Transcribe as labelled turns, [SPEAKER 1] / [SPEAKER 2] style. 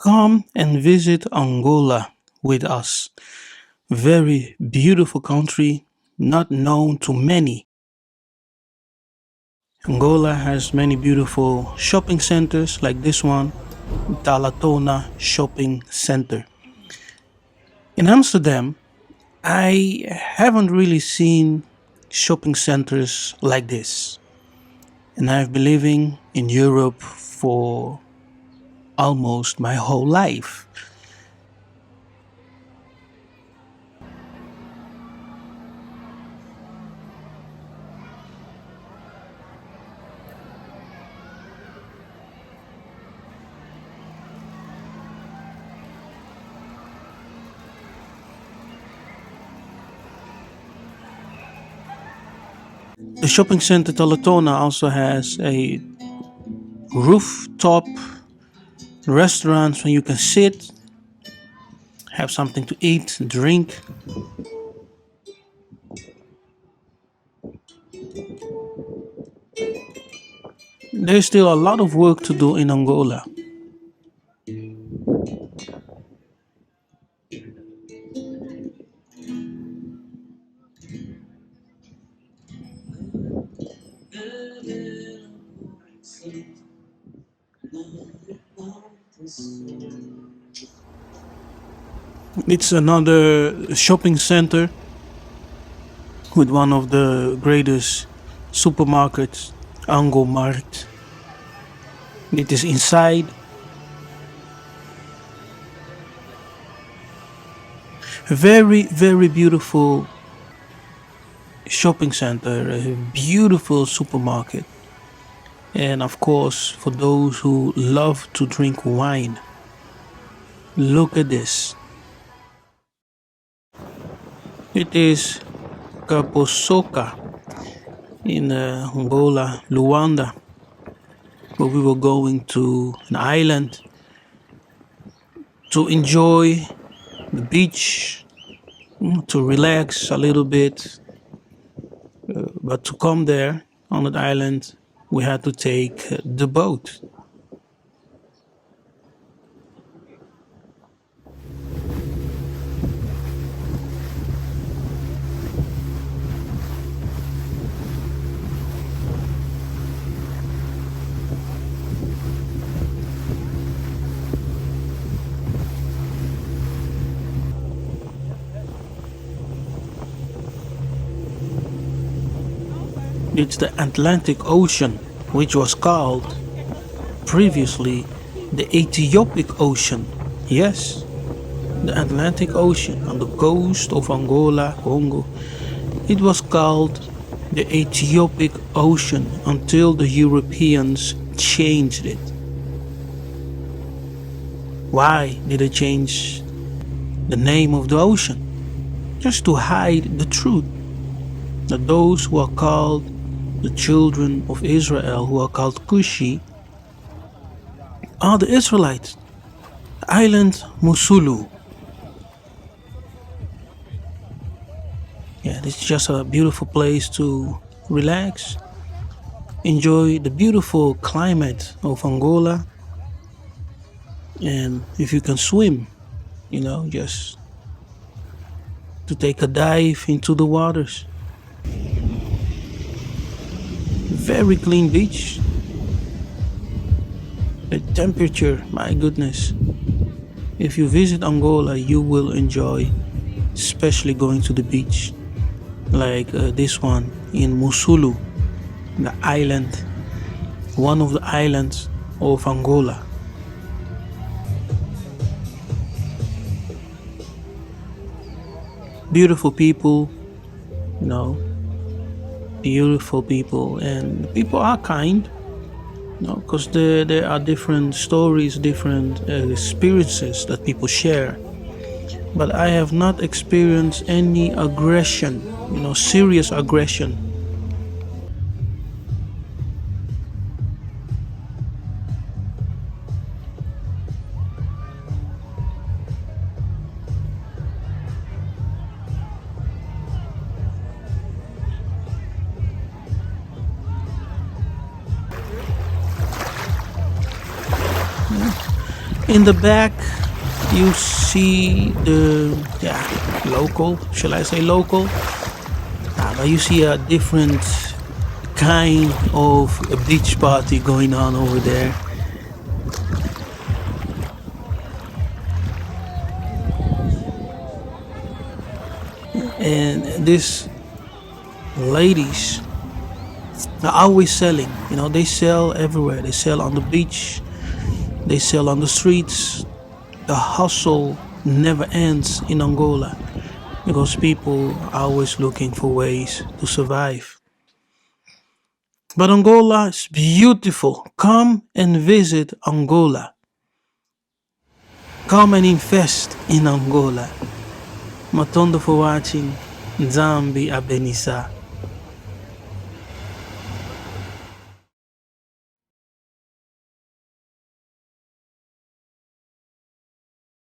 [SPEAKER 1] Come and visit Angola with us. Very beautiful country, not known to many. Angola has many beautiful shopping centers like this one, Talatona Shopping Center. In Amsterdam, I haven't really seen shopping centers like this. And I've been living in Europe for almost my whole life. The shopping center Talatona also has a rooftop restaurant where you can sit, have something to eat, drink. There's still a lot of work to do in Angola. It's another shopping center with one of the greatest supermarkets, Markt. It is inside. A very, very beautiful shopping center, a beautiful supermarket. And of course, for those who love to drink wine, look at this. It is Kaposoka in Ngola, Luanda, where we were going to an island to enjoy the beach, to relax a little bit. But to come there on that island, we had to take the boat. It's the Atlantic Ocean, which was called previously the Ethiopic Ocean. Yes, the Atlantic Ocean on the coast of Angola, Congo. It was called the Ethiopic Ocean until the Europeans changed it. Why did they change the name of the ocean? Just to hide the truth that those who are called the children of Israel, who are called Cushi, are the Israelites. Island Musulu. Yeah, this is just a beautiful place to relax, enjoy the beautiful climate of Angola, and if you can swim, just to take a dive into the waters. Very clean beach. The temperature, my goodness. If you visit Angola, you will enjoy, especially going to the beach, like this one in Musulu, the island, one of the islands of Angola. Beautiful people, beautiful people, and people are kind, because there are different stories, different experiences that people share. But I have not experienced any aggression, serious aggression. In the back, you see the local. Shall I say local? But you see a different kind of a beach party going on over there. And these ladies are always selling. You know, they sell everywhere. They sell on the beach. They sell on the streets. The hustle never ends in Angola because people are always looking for ways to survive. But Angola is beautiful. Come and visit Angola. Come and invest in Angola. Matondo for watching. Nzambi Abenisa.